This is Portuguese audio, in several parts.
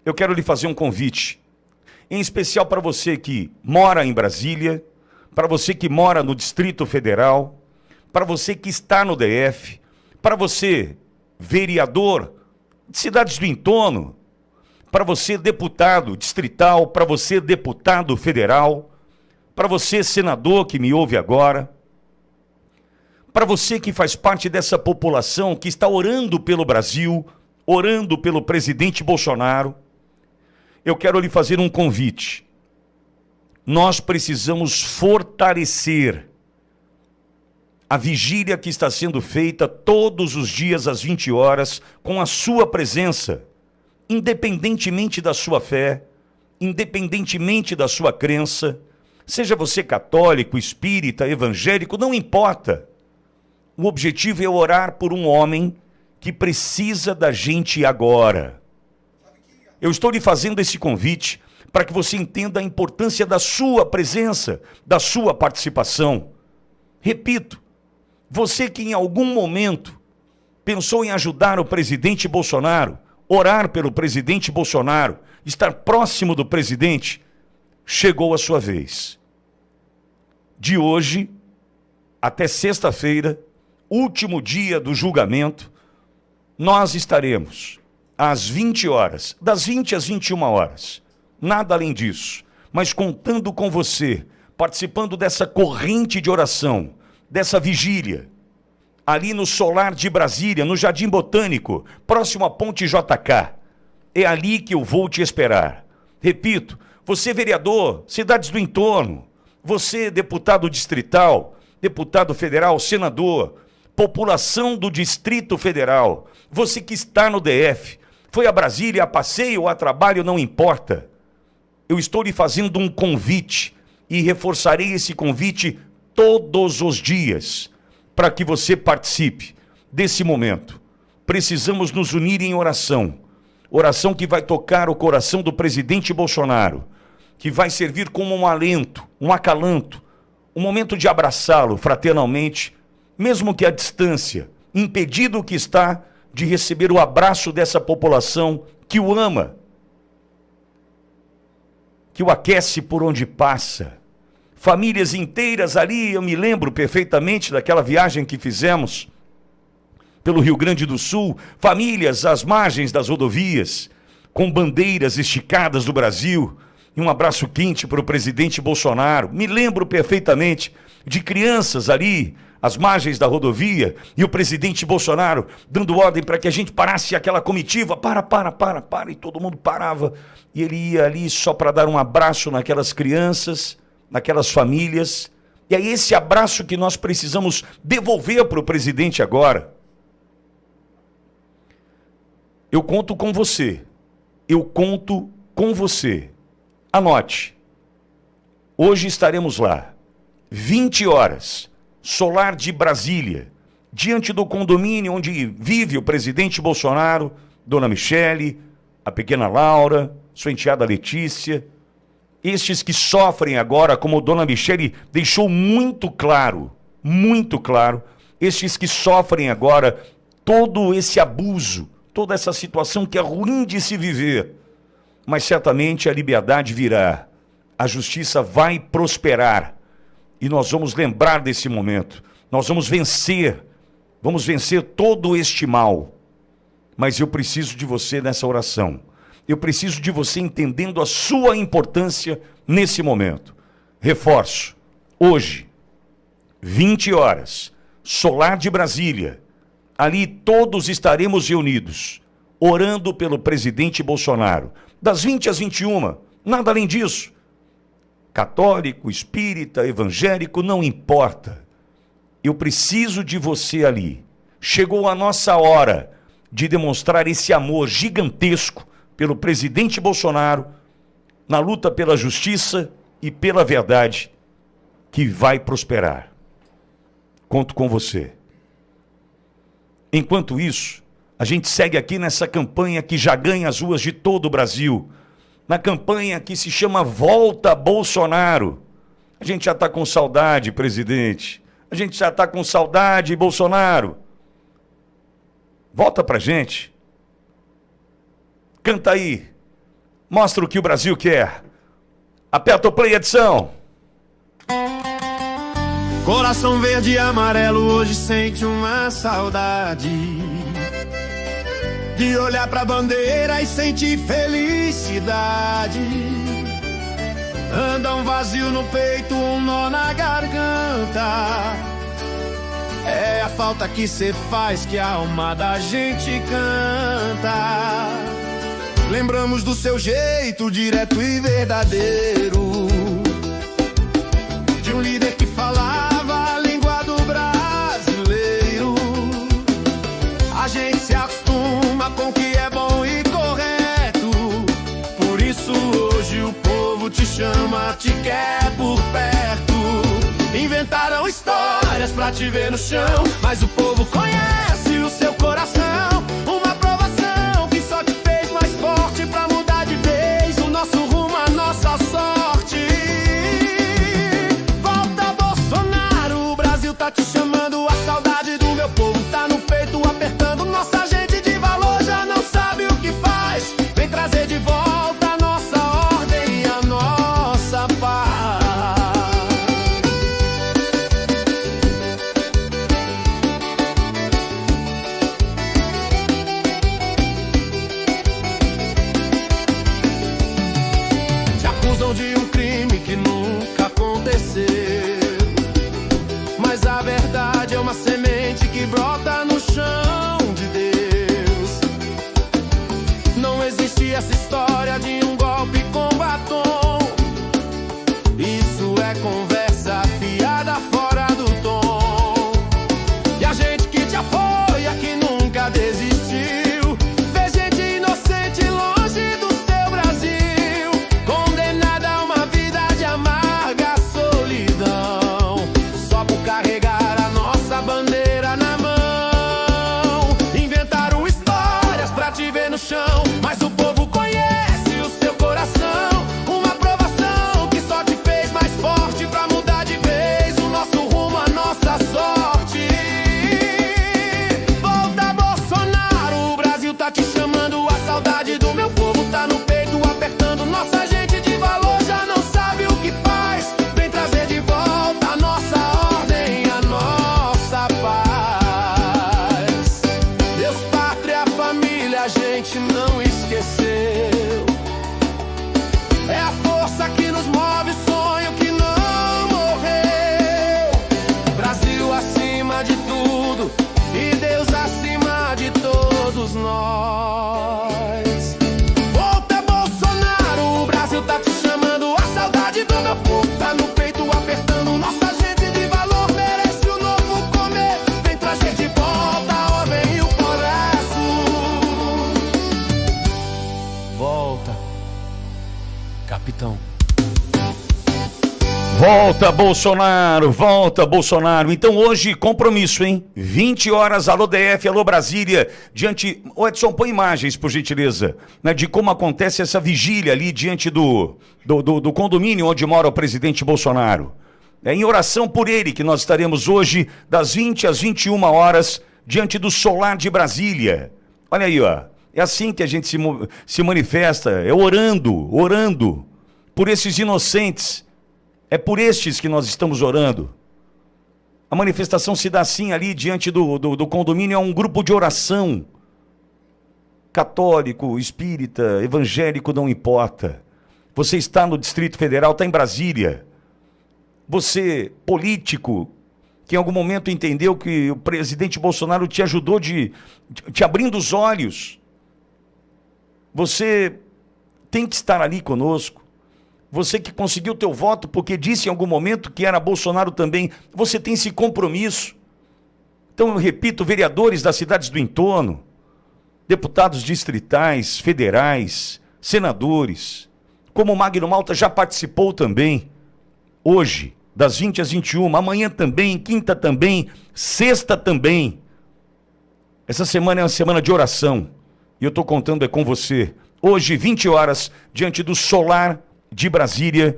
eu quero lhe fazer um convite, em especial para você que mora em Brasília, para você que mora no Distrito Federal, para você que está no DF, para você, vereador de cidades do entorno, para você, deputado distrital, para você, deputado federal, para você, senador que me ouve agora, para você que faz parte dessa população que está orando pelo Brasil, orando pelo presidente Bolsonaro, eu quero lhe fazer um convite. Nós precisamos fortalecer a vigília que está sendo feita todos os dias às 20 horas com a sua presença, independentemente da sua fé, independentemente da sua crença, seja você católico, espírita, evangélico, não importa. O objetivo é orar por um homem que precisa da gente agora. Eu estou lhe fazendo esse convite para que você entenda a importância da sua presença, da sua participação. Repito, você que em algum momento pensou em ajudar o presidente Bolsonaro, orar pelo presidente Bolsonaro, estar próximo do presidente, chegou a sua vez. De hoje até sexta-feira, último dia do julgamento, nós estaremos às 20 horas, das 20 às 21 horas, nada além disso, mas contando com você, participando dessa corrente de oração, dessa vigília, ali no Solar de Brasília, no Jardim Botânico, próximo à Ponte JK. É ali que eu vou te esperar. Repito, você vereador, cidades do entorno, você deputado distrital, deputado federal, senador, população do Distrito Federal, você que está no DF, foi a Brasília a passeio ou a trabalho, não importa. Eu estou lhe fazendo um convite e reforçarei esse convite todos os dias para que você participe desse momento. Precisamos nos unir em oração. Oração que vai tocar o coração do presidente Bolsonaro, que vai servir como um alento, um acalanto, um momento de abraçá-lo fraternalmente, mesmo que à distância, impedido que está de receber o abraço dessa população que o ama, que o aquece por onde passa. Famílias inteiras ali, eu me lembro perfeitamente daquela viagem que fizemos pelo Rio Grande do Sul, famílias às margens das rodovias, com bandeiras esticadas do Brasil, e um abraço quente para o presidente Bolsonaro. Me lembro perfeitamente de crianças ali, às margens da rodovia, e o presidente Bolsonaro dando ordem para que a gente parasse aquela comitiva, para, e todo mundo parava, e ele ia ali só para dar um abraço naquelas crianças, naquelas famílias, e é esse abraço que nós precisamos devolver para o presidente agora. Eu conto com você, anote, hoje estaremos lá, 20 horas, Solar de Brasília, diante do condomínio onde vive o presidente Bolsonaro, Dona Michele, a pequena Laura, sua enteada Letícia, estes que sofrem agora, como Dona Michele deixou muito claro, estes que sofrem agora todo esse abuso, toda essa situação que é ruim de se viver, mas certamente a liberdade virá, a justiça vai prosperar, e nós vamos lembrar desse momento, nós vamos vencer todo este mal, mas eu preciso de você nessa oração, eu preciso de você entendendo a sua importância nesse momento. Reforço, hoje, 20 horas, Solar de Brasília, ali todos estaremos reunidos, orando pelo presidente Bolsonaro, das 20 às 21, nada além disso. Católico, espírita, evangélico, não importa. Eu preciso de você ali. Chegou a nossa hora de demonstrar esse amor gigantesco pelo presidente Bolsonaro, na luta pela justiça e pela verdade, que vai prosperar. Conto com você. Enquanto isso, a gente segue aqui nessa campanha que já ganha as ruas de todo o Brasil, na campanha que se chama Volta Bolsonaro. A gente já está com saudade, presidente. A gente já está com saudade, Bolsonaro. Volta pra gente. Canta aí. Mostra o que o Brasil quer. Aperta o play, edição. Coração verde e amarelo hoje sente uma saudade de olhar pra bandeira e sentir felicidade. Anda um vazio no peito, um nó na garganta. É a falta que cê faz que a alma da gente canta. Lembramos do seu jeito direto e verdadeiro, de um líder que falava a língua do brasileiro. A gente se acostuma com o que é bom e correto, por isso hoje o povo te chama, te quer por perto. Inventaram histórias pra te ver no chão, mas o povo conhece o seu coração. Uma provação que só te fez mais forte pra mudar de vez o nosso rumo, a nossa sorte. Volta Bolsonaro, o Brasil tá te chamando, a saudade do meu povo tá no peito apertando. Nossa gente de valor já não sabe o que faz, vem trazer de volta a nossa ordem e a nossa paz. De um crime que nunca aconteceu, mas a verdade é uma semente que brota no chão de Deus. Não existe essa história de um golpe com batom, isso é conversa fiada fora do tom. E a gente que te apoia, que nunca desistiu, vê gente inocente longe do seu Brasil, condenada a uma vida de amarga solidão, só por carregar a nossa bandeira na mão. Inventaram histórias pra te ver no chão, mas o povo conhece o seu coração. Uma provação que só te fez mais forte pra mudar de vez o nosso rumo, a nossa sorte. Volta Bolsonaro, o Brasil tá te chamando, a saudade do meu povo tá no peito apertando. Nossa gente de valor já não sabe o que faz, vem trazer de volta a nossa ordem e a nossa paz. Deus, pátria, família, a gente não esqueceu. É a força que nos move, sonho que não morreu. Brasil acima de tudo e Deus acima de todos nós. Volta Bolsonaro, o Brasil tá te chamando, a saudade do meu povo tá no peito apertando. Nossa gente de valor merece um novo começo, vem trazer de volta a ordem e o progresso. Volta, capitão. Volta, Bolsonaro, volta, Bolsonaro. Então hoje, compromisso, hein? 20 horas, alô DF, alô Brasília, diante... Ô Edson, põe imagens, por gentileza, né, de como acontece essa vigília ali diante do condomínio onde mora o presidente Bolsonaro. É em oração por ele que nós estaremos hoje, das 20 às 21 horas, diante do Solar de Brasília. Olha aí, ó. É assim que a gente se manifesta, é orando por esses inocentes. É por estes que nós estamos orando. A manifestação se dá assim ali diante do condomínio, é um grupo de oração. Católico, espírita, evangélico, não importa. Você está no Distrito Federal, está em Brasília. Você, político, que em algum momento entendeu que o presidente Bolsonaro te ajudou te abrindo os olhos. Você tem que estar ali conosco. Você que conseguiu o teu voto porque disse em algum momento que era Bolsonaro também, você tem esse compromisso. Então eu repito, vereadores das cidades do entorno, deputados distritais, federais, senadores, como o Magno Malta já participou também, hoje, das 20 às 21, amanhã também, quinta também, sexta também. Essa semana é uma semana de oração e eu estou contando com você. Hoje, 20 horas, diante do Solar de Brasília,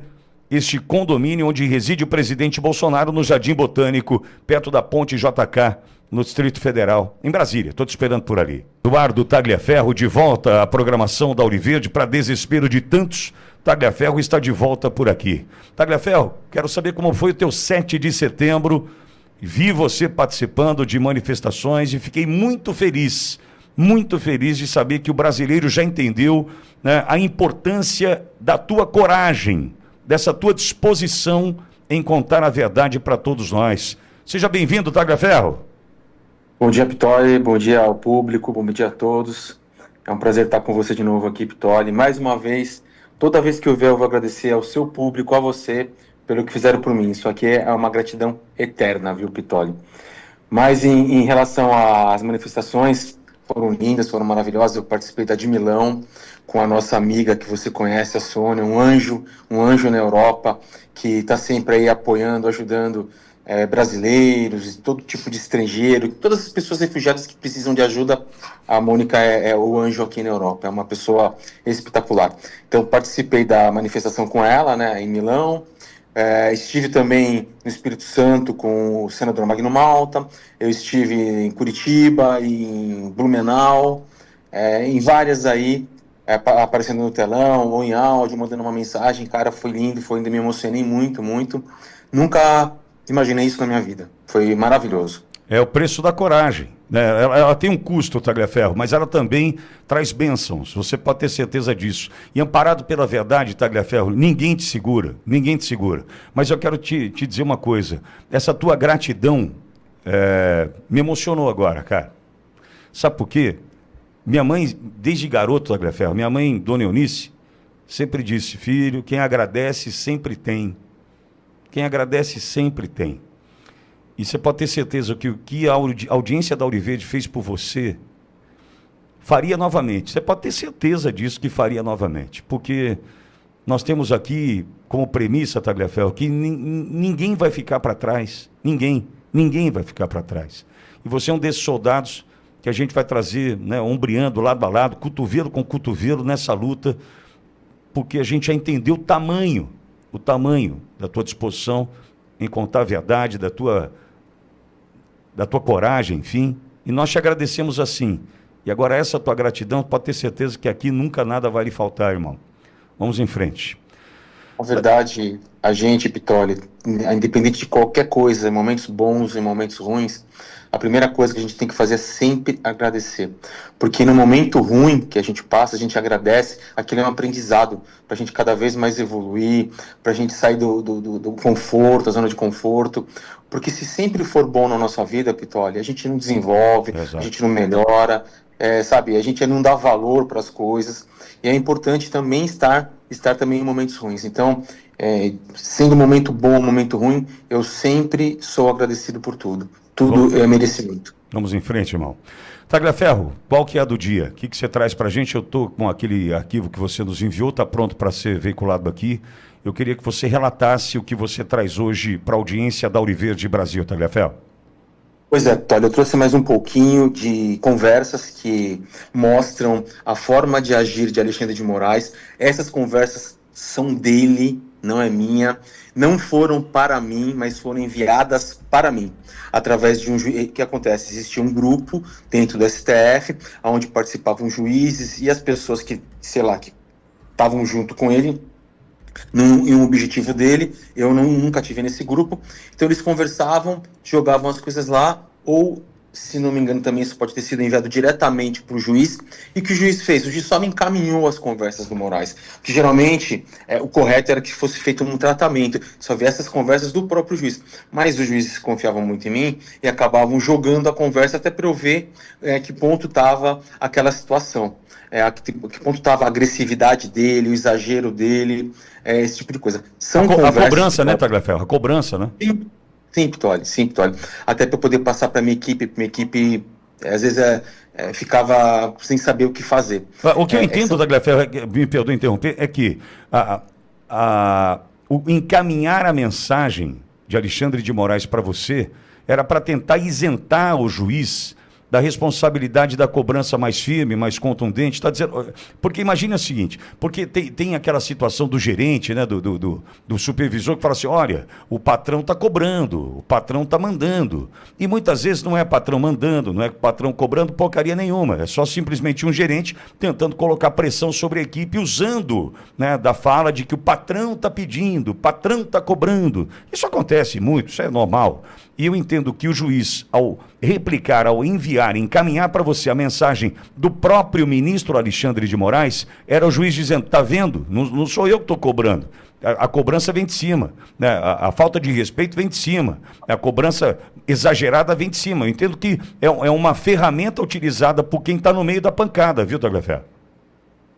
este condomínio onde reside o presidente Bolsonaro, no Jardim Botânico, perto da Ponte JK, no Distrito Federal, em Brasília. Estou te esperando por ali. Eduardo Tagliaferro, de volta à programação da Auriverde, para desespero de tantos. Tagliaferro está de volta por aqui. Tagliaferro, quero saber como foi o teu 7 de setembro. Vi você participando de manifestações e fiquei muito feliz de saber que o brasileiro já entendeu, né, a importância da tua coragem, dessa tua disposição em contar a verdade para todos nós. Seja bem-vindo, Tagliaferro. Bom dia, Pitoli, bom dia ao público, bom dia a todos. É um prazer estar com você de novo aqui, Pitoli. Mais uma vez, toda vez que eu vier, eu vou agradecer ao seu público, a você, pelo que fizeram por mim. Isso aqui é uma gratidão eterna, viu, Pitoli? Mas em relação às manifestações, foram lindas, foram maravilhosas. Eu participei da de Milão com a nossa amiga que você conhece, a Sônia, um anjo na Europa, que está sempre aí apoiando, ajudando brasileiros, todo tipo de estrangeiro, todas as pessoas refugiadas que precisam de ajuda. A Mônica é o anjo aqui na Europa, é uma pessoa espetacular. Então participei da manifestação com ela, né, em Milão. Estive também no Espírito Santo com o senador Magno Malta. Eu estive em Curitiba, em Blumenau, em várias aí, aparecendo no telão ou em áudio, mandando uma mensagem. Cara, foi lindo, me emocionei muito, muito. Nunca imaginei isso na minha vida. Foi maravilhoso. É o preço da coragem, né? Ela tem um custo, Tagliaferro, mas ela também traz bênçãos. Você pode ter certeza disso. E amparado pela verdade, Tagliaferro, ninguém te segura. Mas eu quero te dizer uma coisa. Essa tua gratidão me emocionou agora, cara. Sabe por quê? Minha mãe, desde garoto, Tagliaferro, minha mãe, Dona Eunice, sempre disse: filho, quem agradece sempre tem. Quem agradece sempre tem. E você pode ter certeza que o que a audiência da Auriverde fez por você, faria novamente. Você pode ter certeza disso, que faria novamente. Porque nós temos aqui como premissa, Tagliaferro, que ninguém vai ficar para trás. Ninguém vai ficar para trás. E você é um desses soldados que a gente vai trazer, né, ombreando, lado a lado, cotovelo com cotovelo nessa luta, porque a gente já entendeu o tamanho da tua disposição em contar a verdade, da tua coragem, enfim. E nós te agradecemos assim. E agora essa tua gratidão, pode ter certeza que aqui nunca nada vai lhe faltar, irmão. Vamos em frente. Na verdade, a gente, Pitoli, independente de qualquer coisa, em momentos bons, em momentos ruins, a primeira coisa que a gente tem que fazer é sempre agradecer. Porque no momento ruim que a gente passa, a gente agradece, aquilo é um aprendizado para a gente cada vez mais evoluir, para a gente sair do conforto, da zona de conforto. Porque se sempre for bom na nossa vida, Pitoli, a gente não desenvolve, Exato. A gente não melhora, sabe? A gente não dá valor para as coisas. E é importante também estar também em momentos ruins. Então, sendo um momento bom ou um momento ruim, eu sempre sou agradecido por tudo. Tudo é merecimento. Vamos em frente, irmão. Tagliaferro, qual que é a do dia? O que você traz pra gente? Eu estou com aquele arquivo que você nos enviou, está pronto para ser veiculado aqui. Eu queria que você relatasse o que você traz hoje para a audiência da Auriverde Brasil, Tagliaferro. Pois é, Todd, eu trouxe mais um pouquinho de conversas que mostram a forma de agir de Alexandre de Moraes. Essas conversas são dele, não é minha. Não foram para mim, mas foram enviadas para mim. Através de um juiz. O que acontece? Existia um grupo dentro do STF, onde participavam juízes e as pessoas que, sei lá, que estavam junto com ele, em um objetivo dele. Eu nunca tive nesse grupo. Então eles conversavam, jogavam as coisas lá, ou, se não me engano, também isso pode ter sido enviado diretamente para o juiz. E o que o juiz fez? O juiz só me encaminhou as conversas do Moraes. Porque geralmente o correto era que fosse feito um tratamento, só viesse as conversas do próprio juiz. Mas os juízes confiavam muito em mim e acabavam jogando a conversa até para eu ver que ponto estava aquela situação. Que ponto estava a agressividade dele, o exagero dele, esse tipo de coisa. A cobrança, né, Tagliaferro? A cobrança, né? Sim, Pitoli. Até para eu poder passar para minha equipe, às vezes ficava sem saber o que fazer. O que eu entendo, Tagliaferro, me perdoe interromper, é que o encaminhar a mensagem de Alexandre de Moraes para você era para tentar isentar o juiz da responsabilidade da cobrança mais firme, mais contundente, está dizendo... Porque imagina o seguinte, porque tem aquela situação do gerente, né, do supervisor que fala assim, olha, o patrão está cobrando, o patrão está mandando. E muitas vezes não é patrão mandando, não é patrão cobrando porcaria nenhuma, é só simplesmente um gerente tentando colocar pressão sobre a equipe, usando, né, da fala de que o patrão está pedindo, o patrão está cobrando. Isso acontece muito, isso é normal. E eu entendo que o juiz, ao replicar, ao enviar, encaminhar para você a mensagem do próprio ministro Alexandre de Moraes, era o juiz dizendo, está vendo? Não sou eu que estou cobrando. A cobrança vem de cima, né? A falta de respeito vem de cima, a cobrança exagerada vem de cima. Eu entendo que é uma ferramenta utilizada por quem está no meio da pancada, viu, Tagliaferro?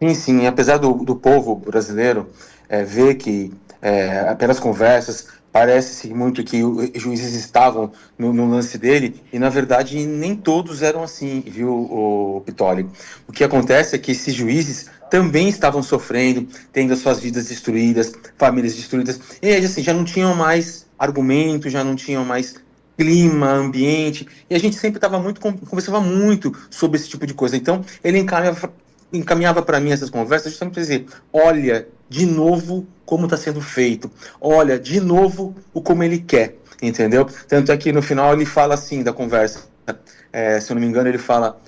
Sim, sim. Apesar do povo brasileiro ver que pelas conversas parece muito que os juízes estavam no lance dele e, na verdade, nem todos eram assim, viu, o Pittoli? O que acontece é que esses juízes também estavam sofrendo, tendo as suas vidas destruídas, famílias destruídas, e assim, já não tinham mais argumento, já não tinham mais clima, ambiente, e a gente sempre conversava muito sobre esse tipo de coisa. Então, ele encaminhava para mim essas conversas justamente para dizer, olha, de novo, como está sendo feito. Olha, de novo, como ele quer, entendeu? Tanto é que no final ele fala assim da conversa, se eu não me engano, ele fala,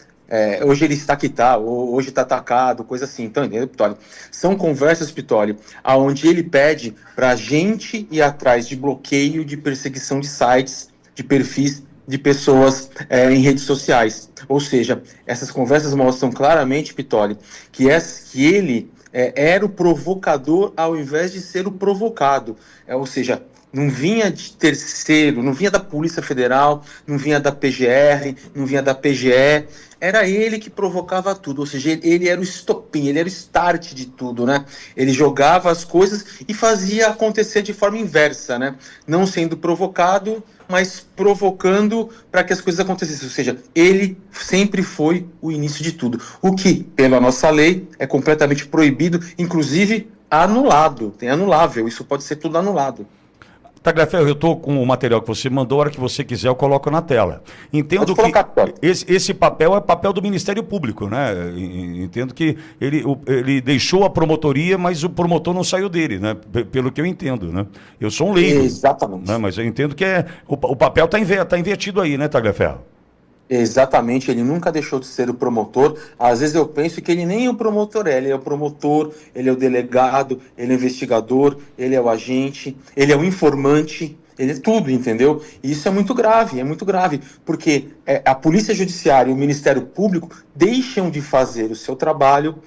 hoje ele está aqui, tá? Hoje está atacado, coisa assim. Então, entendeu, Pittoli? São conversas, Pittoli, onde ele pede para a gente ir atrás de bloqueio, de perseguição de sites, de perfis de pessoas em redes sociais. Ou seja, essas conversas mostram claramente, Pittoli, que ele era o provocador ao invés de ser o provocado. Ou seja, não vinha de terceiro, não vinha da Polícia Federal, não vinha da PGR, não vinha da PGE, era ele que provocava tudo, ou seja, ele era o estopim, ele era o start de tudo, né? Ele jogava as coisas e fazia acontecer de forma inversa, né? Não sendo provocado, mas provocando para que as coisas acontecessem, ou seja, ele sempre foi o início de tudo, o que, pela nossa lei, é completamente proibido, inclusive anulado, tem anulável, isso pode ser tudo anulado. Tagliaferro, eu estou com o material que você mandou, a hora que você quiser eu coloco na tela. Entendo que esse papel é papel do Ministério Público, né? Entendo que ele deixou a promotoria, mas o promotor não saiu dele, né? Pelo que eu entendo, né? Eu sou um leigo. Exatamente. Né? Mas eu entendo que o papel está invertido aí, né, Tagliaferro? Exatamente, ele nunca deixou de ser o promotor. Às vezes eu penso que ele nem o promotor ele é o promotor, ele é o delegado, ele é o investigador, ele é o agente, ele é o informante, ele é tudo, entendeu? E isso é muito grave, porque a Polícia Judiciária e o Ministério Público deixam de fazer o seu trabalho,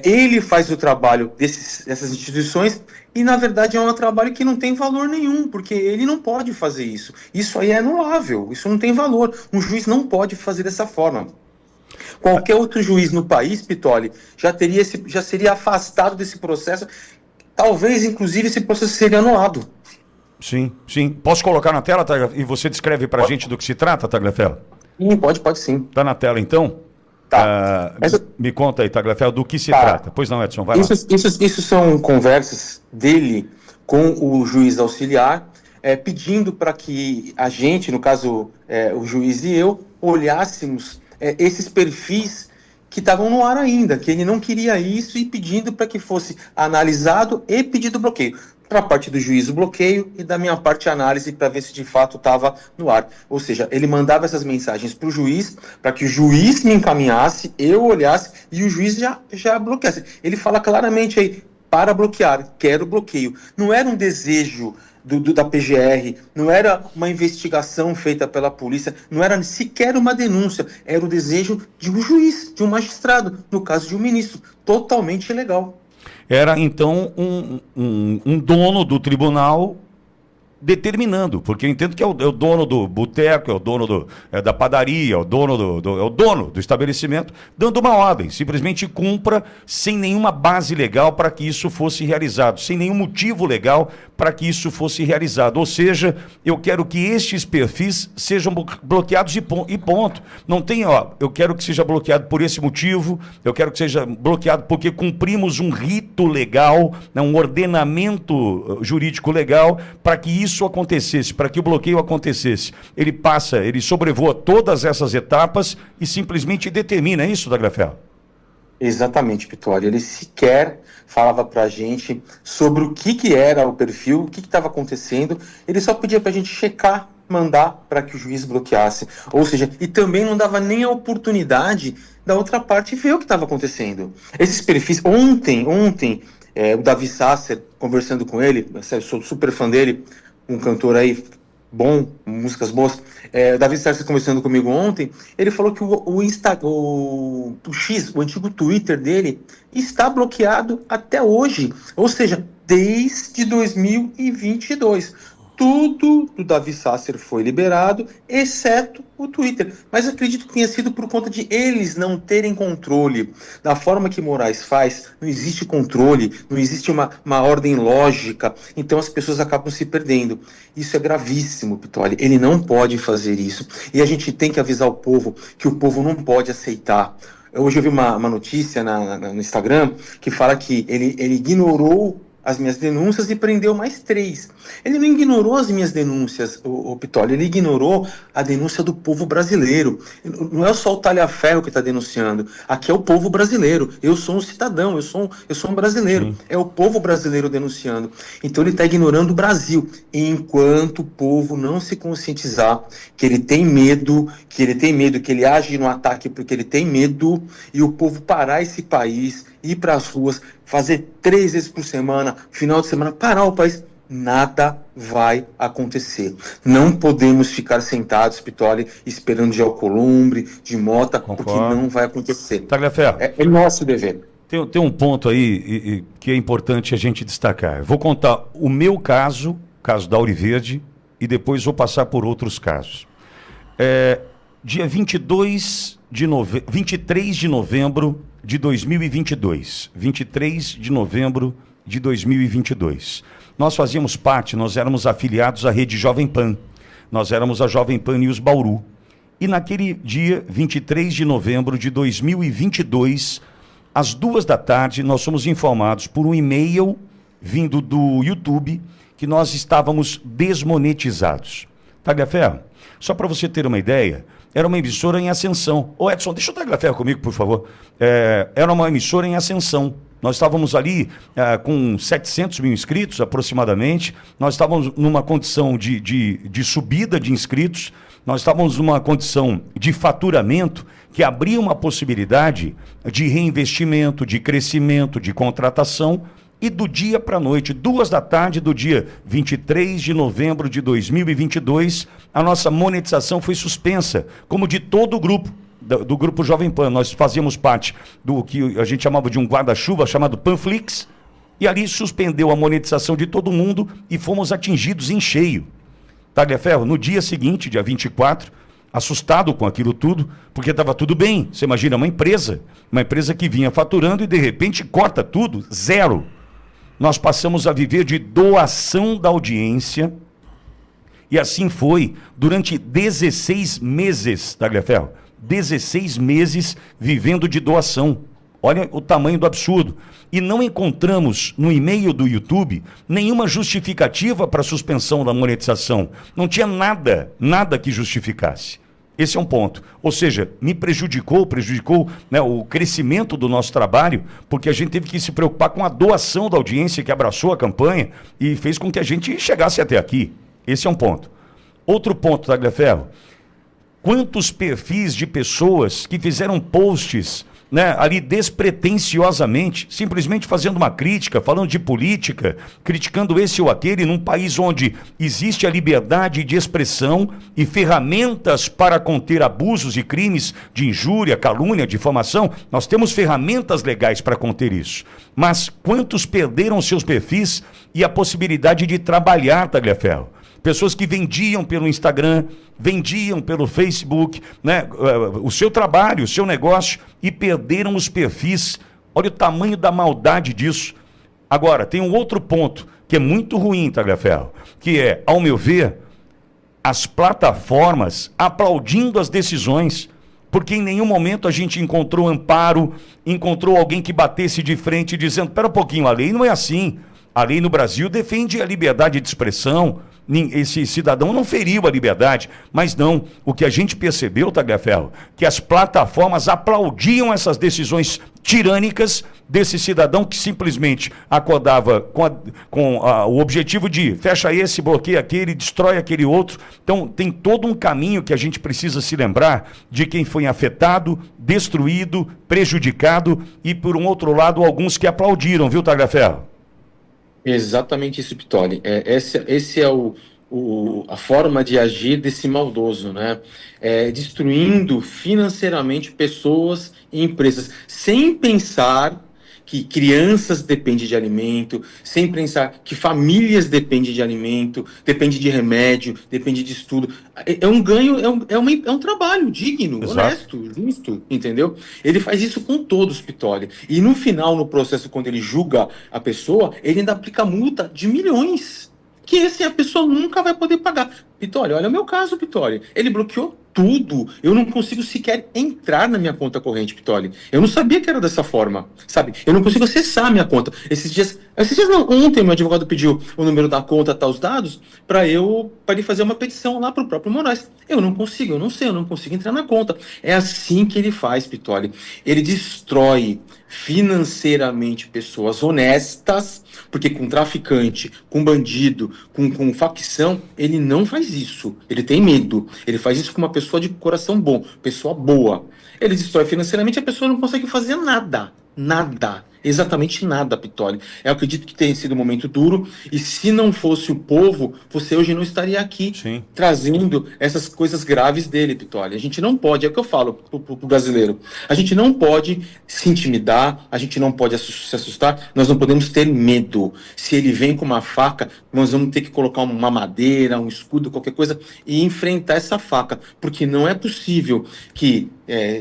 ele faz o trabalho dessas instituições e, na verdade, é um trabalho que não tem valor nenhum, porque ele não pode fazer isso. Isso aí é anulável, isso não tem valor. Um juiz não pode fazer dessa forma. Qualquer outro juiz no país, Pittoli, já seria afastado desse processo, talvez, inclusive, esse processo seria anulado. Sim, sim. Posso colocar na tela, Tagliaferro? E você descreve pra gente do que se trata, Tagliaferro? Sim, pode sim. Tá na tela, então? Tá. Me conta aí, Tagliaferro, do que se trata. Pois não, Edson, vai lá. Isso são conversas dele com o juiz auxiliar, pedindo para que a gente, no caso, o juiz e eu, olhássemos esses perfis que estavam no ar ainda, que ele não queria isso e pedindo para que fosse analisado e pedido bloqueio. Para a parte do juiz o bloqueio e da minha parte a análise para ver se de fato estava no ar. Ou seja, ele mandava essas mensagens para o juiz, para que o juiz me encaminhasse, eu olhasse e o juiz já bloqueasse. Ele fala claramente aí, para bloquear, quero bloqueio. Não era um desejo da PGR, não era uma investigação feita pela polícia, não era sequer uma denúncia, era o desejo de um juiz, de um magistrado, no caso de um ministro, totalmente ilegal. Era, então, um dono do tribunal determinando, porque eu entendo que é o dono do boteco, é o dono da padaria, é o dono do estabelecimento, dando uma ordem, simplesmente cumpra sem nenhuma base legal para que isso fosse realizado, sem nenhum motivo legal para que isso fosse realizado. Ou seja, eu quero que estes perfis sejam bloqueados e ponto. Não tem, eu quero que seja bloqueado por esse motivo, eu quero que seja bloqueado porque cumprimos um rito legal, né, um ordenamento jurídico legal para que isso acontecesse, para que o bloqueio acontecesse. Ele sobrevoa todas essas etapas e simplesmente determina isso, Tagliaferro? Exatamente, Pitoli. Ele sequer falava pra gente sobre o que era o perfil, o que estava acontecendo. Ele só pedia pra gente checar, mandar para que o juiz bloqueasse. Ou seja, e também não dava nem a oportunidade da outra parte ver o que estava acontecendo. Esses perfis, ontem, o Davi Sasser, conversando com ele, eu sou super fã dele, um cantor aí bom, músicas boas. O Davi Sasser conversando comigo ontem, ele falou que o X, o antigo Twitter dele, está bloqueado até hoje, ou seja, desde 2022. Tudo do Davi Sasser foi liberado, exceto o Twitter. Mas eu acredito que tenha sido por conta de eles não terem controle. Da forma que Moraes faz, não existe controle, não existe uma ordem lógica, então as pessoas acabam se perdendo. Isso é gravíssimo, Pitoli. Ele não pode fazer isso. E a gente tem que avisar o povo que o povo não pode aceitar. Hoje eu vi uma notícia no Instagram que fala que ele ignorou as minhas denúncias e prendeu mais 3. Ele não ignorou as minhas denúncias, o Pitoli, ele ignorou a denúncia do povo brasileiro. Não é só o Tagliaferro que está denunciando, aqui é o povo brasileiro. Eu sou um cidadão, eu sou um brasileiro. Sim. É o povo brasileiro denunciando. Então ele está ignorando o Brasil, enquanto o povo não se conscientizar que ele tem medo, que ele age no ataque porque ele tem medo, e o povo parar esse país, ir para as ruas, fazer 3 vezes por semana, final de semana, parar o país, nada vai acontecer. Não podemos ficar sentados, Pitoli, esperando de Alcolumbre, de Mota, Concordo. Porque não vai acontecer. Tagliaferro, é nosso dever. Tem um ponto aí que é importante a gente destacar. Eu vou contar o meu caso, o caso da Auriverde, e depois vou passar por outros casos. Dia 23 de novembro de 2022. 23 de novembro de 2022. Nós fazíamos parte, nós éramos afiliados à Rede Jovem Pan. Nós éramos a Jovem Pan News Bauru. E naquele dia, 23 de novembro de 2022, às 14h, nós fomos informados por um e-mail vindo do YouTube que nós estávamos desmonetizados. Tagliaferro, só para você ter uma ideia, era uma emissora em ascensão. Ô Edson, deixa o Tagliaferro comigo, por favor. Era uma emissora em ascensão. Nós estávamos ali com 700 mil inscritos, aproximadamente. Nós estávamos numa condição de subida de inscritos. Nós estávamos numa condição de faturamento que abria uma possibilidade de reinvestimento, de crescimento, de contratação. E do dia para a noite, 14h do dia 23 de novembro de 2022, a nossa monetização foi suspensa, como de todo o grupo, do Grupo Jovem Pan. Nós fazíamos parte do que a gente chamava de um guarda-chuva, chamado Panflix, e ali suspendeu a monetização de todo mundo e fomos atingidos em cheio. Tagliaferro, no dia seguinte, dia 24, assustado com aquilo tudo, porque estava tudo bem. Você imagina, uma empresa que vinha faturando e de repente corta tudo, zero. Nós passamos a viver de doação da audiência, e assim foi durante 16 meses, Tagliaferro, 16 meses vivendo de doação. Olha o tamanho do absurdo. E não encontramos no e-mail do YouTube nenhuma justificativa para a suspensão da monetização. Não tinha nada que justificasse. Esse é um ponto. Ou seja, me prejudicou, né, o crescimento do nosso trabalho, porque a gente teve que se preocupar com a doação da audiência que abraçou a campanha e fez com que a gente chegasse até aqui. Esse é um ponto. Outro ponto, Tagliaferro. Quantos perfis de pessoas que fizeram posts, né, ali despretensiosamente, simplesmente fazendo uma crítica, falando de política, criticando esse ou aquele, num país onde existe a liberdade de expressão e ferramentas para conter abusos e crimes de injúria, calúnia, difamação. Nós temos ferramentas legais para conter isso. Mas quantos perderam seus perfis e a possibilidade de trabalhar, Tagliaferro? Pessoas que vendiam pelo Instagram, vendiam pelo Facebook, né, o seu trabalho, o seu negócio, e perderam os perfis. Olha o tamanho da maldade disso. Agora, tem um outro ponto que é muito ruim, Tagliaferro, que é, ao meu ver, as plataformas aplaudindo as decisões, porque em nenhum momento a gente encontrou amparo, encontrou alguém que batesse de frente dizendo, espera um pouquinho, a lei não é assim. A lei no Brasil defende a liberdade de expressão, esse cidadão não feriu a liberdade, mas não, o que a gente percebeu, Tagliaferro, que as plataformas aplaudiam essas decisões tirânicas desse cidadão que simplesmente acordava com o objetivo de fecha esse, bloqueia aquele, destrói aquele outro. Então tem todo um caminho que a gente precisa se lembrar de quem foi afetado, destruído, prejudicado e por um outro lado alguns que aplaudiram, viu, Tagliaferro? Exatamente isso, Pitoli. Esse é a forma de agir desse maldoso, né? Destruindo financeiramente pessoas e empresas, sem pensar que crianças dependem de alimento, sem pensar que famílias dependem de alimento, dependem de remédio, dependem de estudo. É um ganho, é um trabalho digno, Exato. honesto, justo, entendeu? Ele faz isso com todos, Pitoli. E no final, no processo, quando ele julga a pessoa, ele ainda aplica multa de milhões, que assim, a pessoa nunca vai poder pagar. Pitoli, olha o meu caso, Pitoli. Ele bloqueou tudo. Eu não consigo sequer entrar na minha conta corrente, Pitoli. Eu não sabia que era dessa forma, sabe? Eu não consigo acessar a minha conta. Esses dias não, ontem meu advogado pediu o número da conta, tá, os dados, para ele fazer uma petição lá pro próprio Moraes. Eu não consigo, eu não sei, eu não consigo entrar na conta. É assim que ele faz, Pitoli. Ele destrói financeiramente pessoas honestas, porque com traficante, com bandido, com facção, ele não faz isso. Ele tem medo. Ele faz isso com uma pessoa de coração bom, pessoa boa. Ele destrói financeiramente, a pessoa não consegue fazer nada. Nada. Exatamente nada, Pitoli. Eu acredito que tenha sido um momento duro, e se não fosse o povo, você hoje não estaria aqui. Sim. Trazendo essas coisas graves dele, Pitoli. A gente não pode, é o que eu falo pro brasileiro, a gente não pode se intimidar, a gente não pode se assustar, nós não podemos ter medo. Se ele vem com uma faca, nós vamos ter que colocar uma madeira, um escudo, qualquer coisa, e enfrentar essa faca, porque não é possível que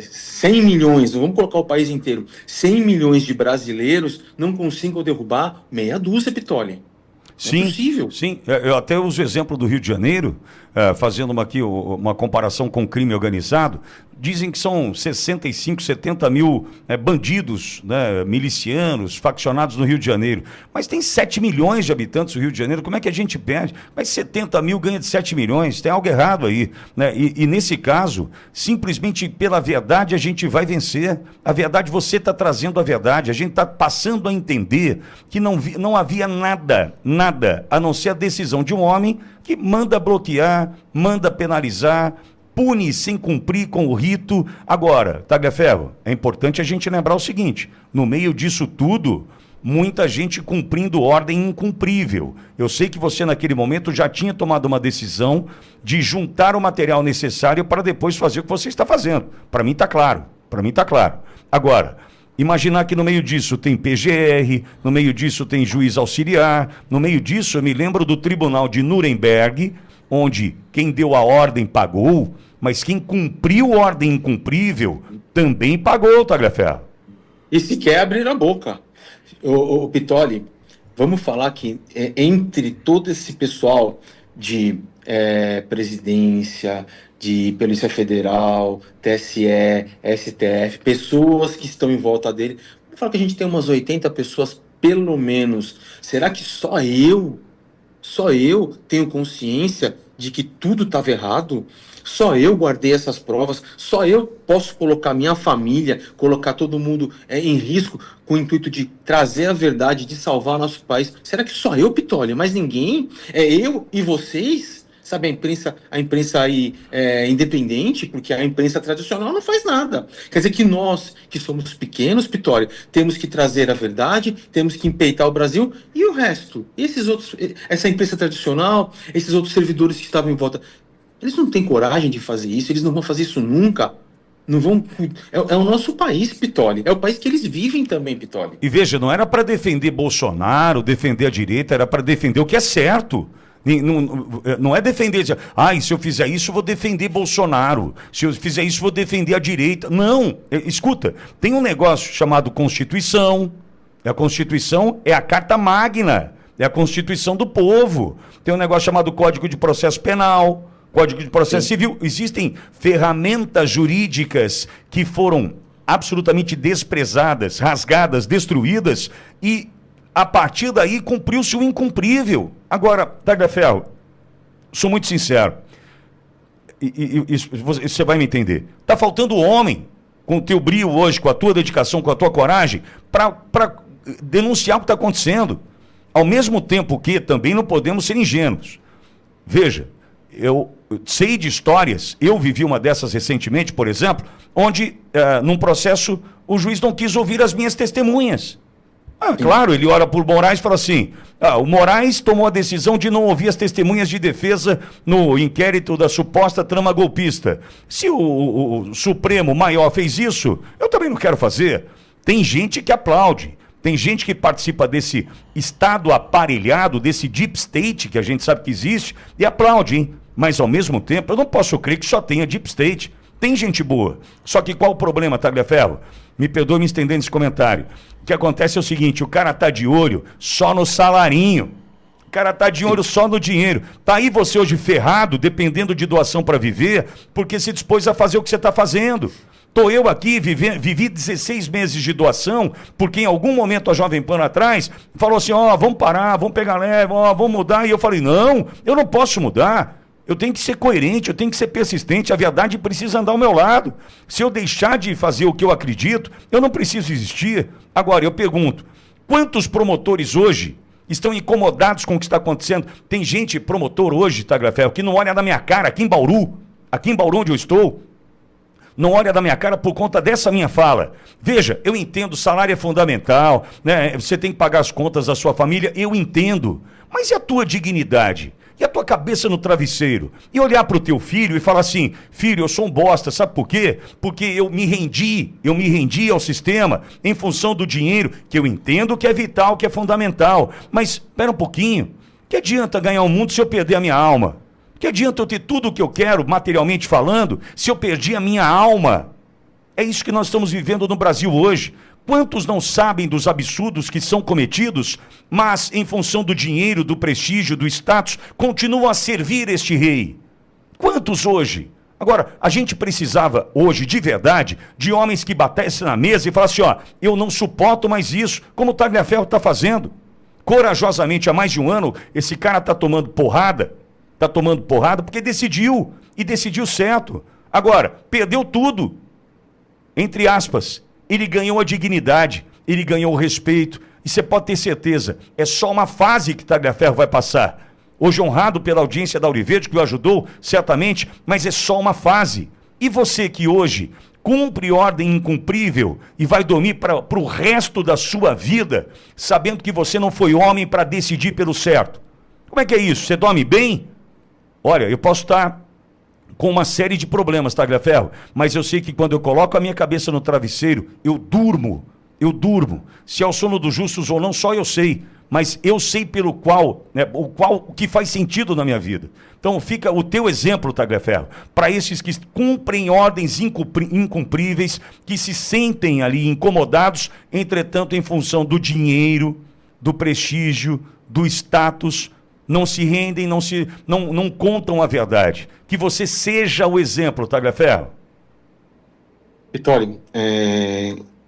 100 milhões, vamos colocar o país inteiro, 100 milhões de brasileiros não consigam derrubar meia dúzia, Pitoli. Sim, é possível. Sim. Eu até uso o exemplo do Rio de Janeiro, fazendo uma comparação com o crime organizado. Dizem que são 65, 70 mil bandidos, né, milicianos, faccionados no Rio de Janeiro. Mas tem 7 milhões de habitantes no Rio de Janeiro. Como é que a gente perde? Mas 70 mil ganha de 7 milhões. Tem algo errado aí. Né? E nesse caso, simplesmente pela verdade a gente vai vencer. A verdade, você está trazendo a verdade. A gente está passando a entender que não havia nada a não ser a decisão de um homem que manda bloquear, manda penalizar, pune sem cumprir com o rito. Agora, Tagliaferro, é importante a gente lembrar o seguinte, no meio disso tudo, muita gente cumprindo ordem incumprível. Eu sei que você naquele momento já tinha tomado uma decisão de juntar o material necessário para depois fazer o que você está fazendo. Para mim está claro, Agora, imaginar que no meio disso tem PGR, no meio disso tem juiz auxiliar, no meio disso eu me lembro do Tribunal de Nuremberg, onde quem deu a ordem pagou, mas quem cumpriu ordem incumprível também pagou, Tagliaferro. E se quer abrir a boca. O Pitoli, vamos falar que entre todo esse pessoal de presidência, de Polícia Federal, TSE, STF, pessoas que estão em volta dele, vamos falar que a gente tem umas 80 pessoas, pelo menos. Será que só eu tenho consciência de que tudo estava errado? Só eu guardei essas provas? Só eu posso colocar minha família, colocar todo mundo em risco com o intuito de trazer a verdade, de salvar nosso país? Será que só eu, Pitoli? Mais ninguém? É eu e vocês? Sabe, a imprensa aí independente, porque a imprensa tradicional não faz nada. Quer dizer que nós, que somos pequenos, Pitoli, temos que trazer a verdade, temos que empeitar o Brasil, e o resto? E esses outros, essa imprensa tradicional, esses outros servidores que estavam em volta, eles não têm coragem de fazer isso, eles não vão fazer isso nunca. Não vão. É o nosso país, Pitoli. É o país que eles vivem também, Pitoli. E veja, não era para defender Bolsonaro, defender a direita, era para defender o que é certo. Não é defender, se eu fizer isso, eu vou defender Bolsonaro. Se eu fizer isso, eu vou defender a direita. Não, escuta, tem um negócio chamado Constituição. A Constituição é a Carta Magna. É a Constituição do povo. Tem um negócio chamado Código de Processo Penal, Código de Processo Civil. Existem ferramentas jurídicas que foram absolutamente desprezadas, rasgadas, destruídas, e a partir daí cumpriu-se o incumprível. Agora, Tagliaferro, sou muito sincero, e você vai me entender. Está faltando homem, com o teu brio hoje, com a tua dedicação, com a tua coragem, para denunciar o que está acontecendo. Ao mesmo tempo que também não podemos ser ingênuos. Veja, eu sei de histórias, eu vivi uma dessas recentemente, por exemplo, onde, num processo, o juiz não quis ouvir as minhas testemunhas. Claro, ele olha por Moraes e fala assim, o Moraes tomou a decisão de não ouvir as testemunhas de defesa no inquérito da suposta trama golpista. Se o Supremo Maior fez isso, eu também não quero fazer. Tem gente que aplaude. Tem gente que participa desse Estado aparelhado, desse deep state que a gente sabe que existe, e aplaude, hein? Mas, ao mesmo tempo, eu não posso crer que só tenha deep state. Tem gente boa. Só que qual o problema, Tagliaferro? Me perdoe me estender nesse comentário. O que acontece é o seguinte, o cara tá de olho só no salarinho. O cara tá de olho só no dinheiro. Tá aí você hoje ferrado, dependendo de doação para viver, porque se dispôs a fazer o que você está fazendo. Tô eu aqui, vivi 16 meses de doação, porque em algum momento a Jovem Pan atrás falou assim, vamos parar, vamos pegar leve, vamos mudar. E eu falei, não, eu não posso mudar. Eu tenho que ser coerente, eu tenho que ser persistente, a verdade precisa andar ao meu lado. Se eu deixar de fazer o que eu acredito, eu não preciso existir. Agora, eu pergunto, quantos promotores hoje estão incomodados com o que está acontecendo? Tem gente, promotor hoje, Tagliaferro, que não olha na minha cara, aqui em Bauru onde eu estou, não olha da minha cara por conta dessa minha fala. Veja, eu entendo, salário é fundamental, né? Você tem que pagar as contas da sua família, eu entendo. Mas e a tua dignidade? E a tua cabeça no travesseiro? E olhar para o teu filho e falar assim, filho, eu sou um bosta, sabe por quê? Porque eu me rendi ao sistema em função do dinheiro, que eu entendo que é vital, que é fundamental. Mas, espera um pouquinho, que adianta ganhar o mundo se eu perder a minha alma? Que adianta eu ter tudo o que eu quero, materialmente falando, se eu perdi a minha alma? É isso que nós estamos vivendo no Brasil hoje. Quantos não sabem dos absurdos que são cometidos, mas em função do dinheiro, do prestígio, do status, continuam a servir este rei? Quantos hoje? Agora, a gente precisava hoje, de verdade, de homens que batessem na mesa e falassem, eu não suporto mais isso, como o Tagliaferro está fazendo. Corajosamente, há mais de um ano, esse cara está tomando porrada porque decidiu, e decidiu certo. Agora, perdeu tudo, entre aspas. Ele ganhou a dignidade, ele ganhou o respeito, e você pode ter certeza, é só uma fase que Tagliaferro vai passar. Hoje honrado pela audiência da Auriverde, que o ajudou, certamente, mas é só uma fase. E você que hoje cumpre ordem incumprível e vai dormir para o resto da sua vida, sabendo que você não foi homem para decidir pelo certo. Como é que é isso? Você dorme bem? Olha, eu posso estar com uma série de problemas, Tagliaferro, mas eu sei que quando eu coloco a minha cabeça no travesseiro, eu durmo. Se é o sono dos justos ou não, só eu sei, mas eu sei pelo qual, o que faz sentido na minha vida. Então fica o teu exemplo, Tagliaferro, para esses que cumprem ordens incumpríveis, que se sentem ali incomodados, entretanto em função do dinheiro, do prestígio, do status, não se rendem, não contam a verdade. Que você seja o exemplo, Tagliaferro. Vitório,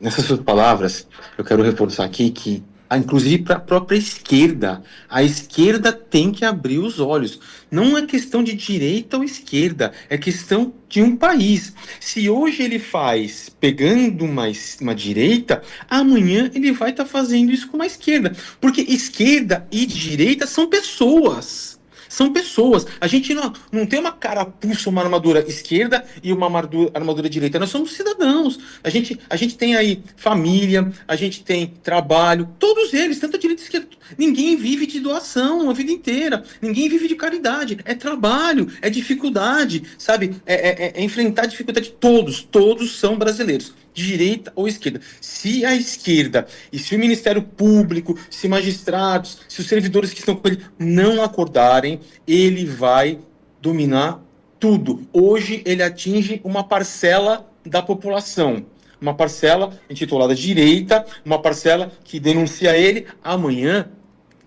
nessas suas palavras, eu quero reforçar aqui que, inclusive para a própria esquerda, a esquerda tem que abrir os olhos. Não é questão de direita ou esquerda, é questão de um país. Se hoje ele faz pegando uma direita, amanhã ele vai estar fazendo isso com uma esquerda. Porque esquerda e direita são pessoas. São pessoas. A gente não tem uma carapuça, uma armadura esquerda e uma armadura direita. Nós somos cidadãos. A gente tem aí família, a gente tem trabalho, todos eles, tanto a direita e a esquerda. Ninguém vive de doação a vida inteira. Ninguém vive de caridade. É trabalho, é dificuldade, sabe? É enfrentar dificuldade. Todos são brasileiros. Direita ou esquerda. Se a esquerda e se o Ministério Público, se magistrados, se os servidores que estão com ele não acordarem, ele vai dominar tudo. Hoje ele atinge uma parcela da população, uma parcela intitulada direita, uma parcela que denuncia ele. Amanhã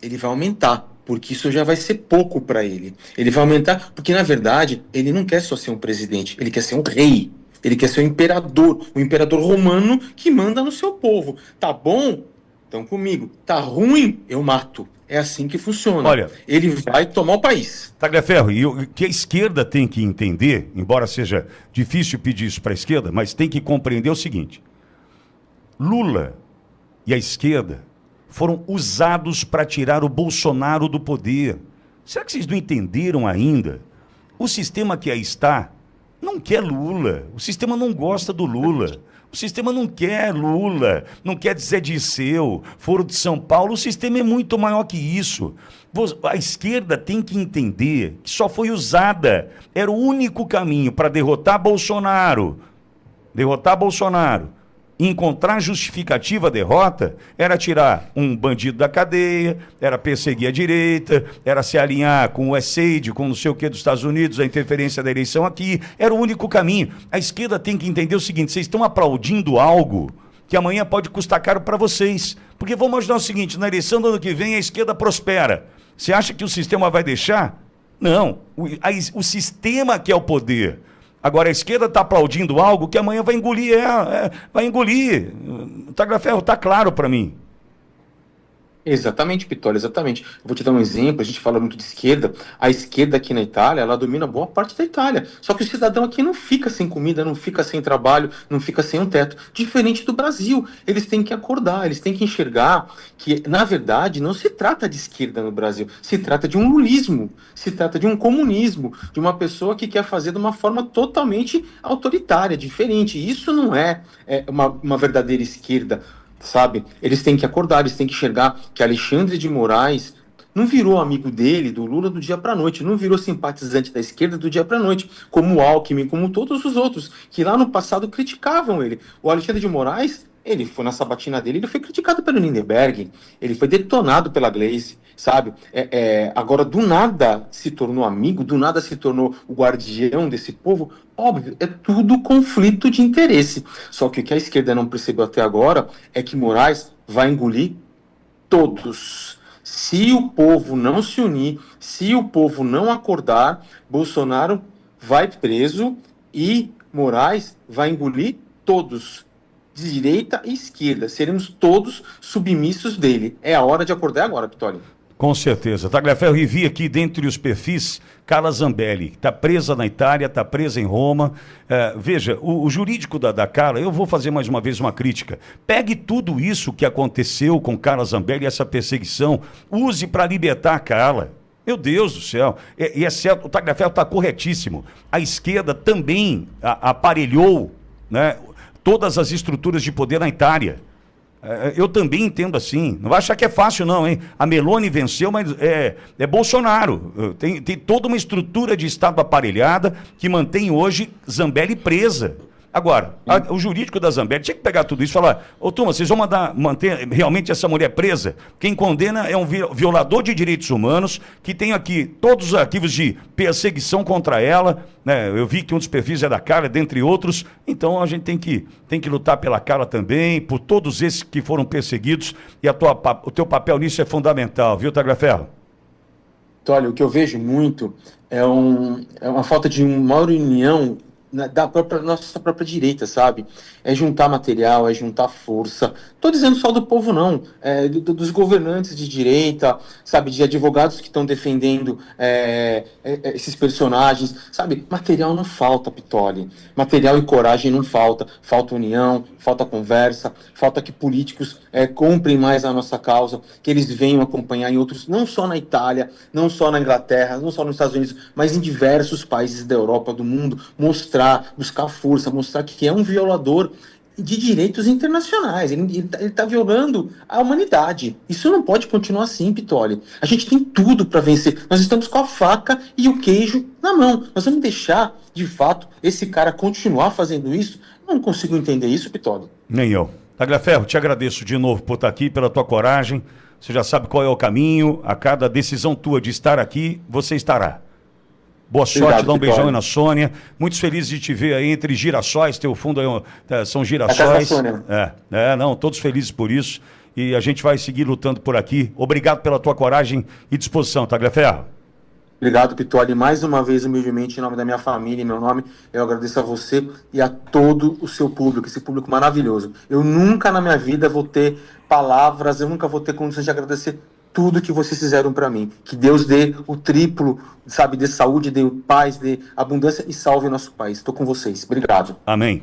ele vai aumentar, porque isso já vai ser pouco para ele. Ele vai aumentar, porque na verdade ele não quer só ser um presidente, ele quer ser um rei. Ele quer ser o imperador romano que manda no seu povo. Tá bom? Estão comigo. Tá ruim? Eu mato. É assim que funciona. Olha, ele vai tomar o país. Tagliaferro, e o que a esquerda tem que entender, embora seja difícil pedir isso para a esquerda, mas tem que compreender o seguinte: Lula e a esquerda foram usados para tirar o Bolsonaro do poder. Será que vocês não entenderam ainda? O sistema que aí está não quer Lula. O sistema não gosta do Lula. O sistema não quer Lula, não quer Zé Dirceu, Foro de São Paulo. O sistema é muito maior que isso. A esquerda tem que entender que só foi usada. Era o único caminho para derrotar Bolsonaro. Derrotar Bolsonaro. Encontrar justificativa à derrota era tirar um bandido da cadeia, era perseguir a direita, era se alinhar com o USAID, com não sei o que dos Estados Unidos, a interferência da eleição aqui. Era o único caminho. A esquerda tem que entender o seguinte: vocês estão aplaudindo algo que amanhã pode custar caro para vocês. Porque vamos imaginar o seguinte: na eleição do ano que vem a esquerda prospera. Você acha que o sistema vai deixar? Não. O sistema que é o poder. Agora, a esquerda está aplaudindo algo que amanhã vai engolir. Vai engolir. O Tagliaferro está claro para mim. Exatamente, Pitório, exatamente. Eu vou te dar um exemplo, a gente fala muito de esquerda. A esquerda aqui na Itália, ela domina boa parte da Itália. Só que o cidadão aqui não fica sem comida, não fica sem trabalho, não fica sem um teto. Diferente do Brasil. Eles têm que acordar, eles têm que enxergar que, na verdade, não se trata de esquerda no Brasil. Se trata de um lulismo, se trata de um comunismo, de uma pessoa que quer fazer de uma forma totalmente autoritária, diferente. Isso não é uma verdadeira esquerda. Sabe? Eles têm que acordar, eles têm que enxergar que Alexandre de Moraes não virou amigo dele, do Lula, do dia para a noite, não virou simpatizante da esquerda do dia para a noite, como o Alckmin, como todos os outros, que lá no passado criticavam ele. O Alexandre de Moraes, ele foi na sabatina dele, ele foi criticado pelo Lindenberg, ele foi detonado pela Gleisi, sabe? Agora, do nada se tornou amigo, do nada se tornou o guardião desse povo. Óbvio, é tudo conflito de interesse. Só que o que a esquerda não percebeu até agora é que Moraes vai engolir todos. Se o povo não se unir, se o povo não acordar, Bolsonaro vai preso e Moraes vai engolir todos. De direita e esquerda. Seremos todos submissos dele. É a hora de acordar agora, Pitório. Com certeza. Tagliaferro, e vi aqui dentre os perfis Carla Zambelli, está presa na Itália, está presa em Roma. Veja, o jurídico da Carla, eu vou fazer mais uma vez uma crítica. Pegue tudo isso que aconteceu com Carla Zambelli, essa perseguição, use para libertar a Carla. Meu Deus do céu. E é certo, o Tagliaferro está corretíssimo. A esquerda também aparelhou, né, todas as estruturas de poder na Itália. Eu também entendo assim. Não vai achar que é fácil, não, hein? A Meloni venceu, mas é Bolsonaro. Tem toda uma estrutura de Estado aparelhada que mantém hoje Zambelli presa. Agora, o jurídico da Zambelli tinha que pegar tudo isso e falar: ô, turma, vocês vão manter realmente essa mulher presa? Quem condena é um violador de direitos humanos, que tem aqui todos os arquivos de perseguição contra ela, né? Eu vi que um dos perfis é da Carla, dentre outros. Então a gente tem que lutar pela Carla também, por todos esses que foram perseguidos, e o teu papel nisso é fundamental, viu, Tagliaferro? Olha, o que eu vejo muito é uma falta de uma maior união da nossa própria direita, sabe? É juntar material, é juntar força. Estou dizendo só do povo, não. Dos governantes de direita, sabe? De advogados que estão defendendo esses personagens, sabe? Material não falta, Pittoli. Material e coragem não falta. Falta união, falta conversa, falta que políticos comprem mais a nossa causa, que eles venham acompanhar em outros, não só na Itália, não só na Inglaterra, não só nos Estados Unidos, mas em diversos países da Europa, do mundo, buscar força, mostrar que é um violador de direitos internacionais. Ele está violando a humanidade. Isso não pode continuar assim, Pittoli. A gente tem tudo para vencer. Nós estamos com a faca e o queijo na mão. Nós vamos deixar, de fato, esse cara continuar fazendo isso? Não consigo entender isso, Pittoli. Nem eu. Tagliaferro, te agradeço de novo por estar aqui, pela tua coragem. Você já sabe qual é o caminho. A cada decisão tua de estar aqui, você estará. Boa sorte, obrigado, dá um beijão Pittoli. aí na Sônia. Muito feliz de te ver aí entre girassóis. Teu fundo aí são girassóis. Sônia. Não, todos felizes por isso. e a gente vai seguir lutando por aqui. Obrigado pela tua coragem e disposição, Tagliaferro. Obrigado, Pitoli. Mais uma vez, humildemente, em nome da minha família, em meu nome, eu agradeço a você e a todo o seu público, esse público maravilhoso. Eu nunca na minha vida vou ter palavras, eu nunca vou ter condições de agradecer tudo que vocês fizeram para mim. Que Deus dê o triplo, sabe, dê saúde, dê paz, dê abundância e salve o nosso país. Estou com vocês. Obrigado. Amém.